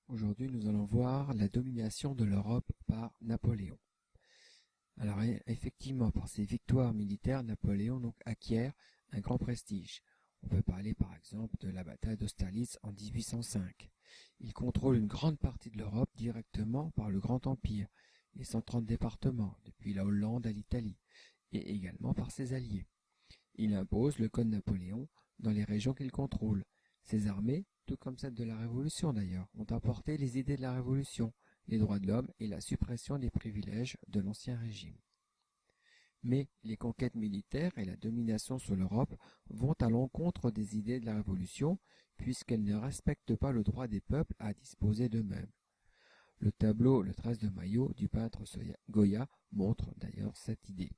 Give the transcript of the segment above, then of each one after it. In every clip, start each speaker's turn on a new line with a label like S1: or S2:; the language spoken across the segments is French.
S1: Aujourd'hui, nous allons voir la domination de l'Europe par Napoléon. Alors, effectivement, par ses victoires militaires, Napoléon acquiert un grand prestige. On peut parler par exemple de la bataille d'Austerlitz en 1805. Il contrôle une grande partie de l'Europe directement par le Grand Empire, les 130 départements, depuis la Hollande à l'Italie, et également par ses alliés. Il impose le Code Napoléon dans les régions qu'il contrôle. Ses armées, tout comme celles de la Révolution d'ailleurs, ont apporté les idées de la Révolution, les droits de l'homme et la suppression des privilèges de l'Ancien Régime. Mais les conquêtes militaires et la domination sur l'Europe vont à l'encontre des idées de la Révolution, puisqu'elles ne respectent pas le droit des peuples à disposer d'eux-mêmes. Le tableau Le 13 de Maillot du peintre Goya montre d'ailleurs cette idée.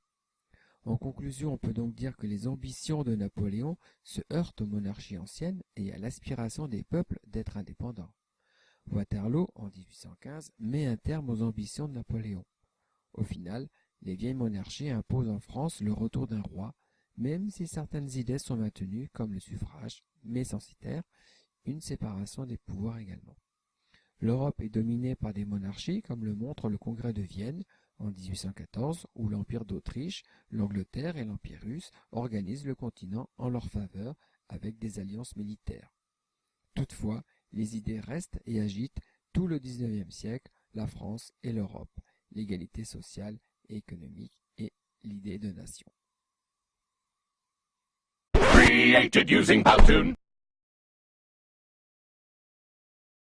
S1: En conclusion, on peut donc dire que les ambitions de Napoléon se heurtent aux monarchies anciennes et à l'aspiration des peuples d'être indépendants. Waterloo, en 1815, met un terme aux ambitions de Napoléon. Au final, les vieilles monarchies imposent en France le retour d'un roi, même si certaines idées sont maintenues, comme le suffrage, mais censitaire, une séparation des pouvoirs également. L'Europe est dominée par des monarchies, comme le montre le Congrès de Vienne en 1814, où l'Empire d'Autriche, l'Angleterre et l'Empire russe organisent le continent en leur faveur avec des alliances militaires. Toutefois, les idées restent et agitent tout le XIXe siècle la France et l'Europe, l'égalité sociale et économique et l'idée de nation.
S2: Created using Powtoon.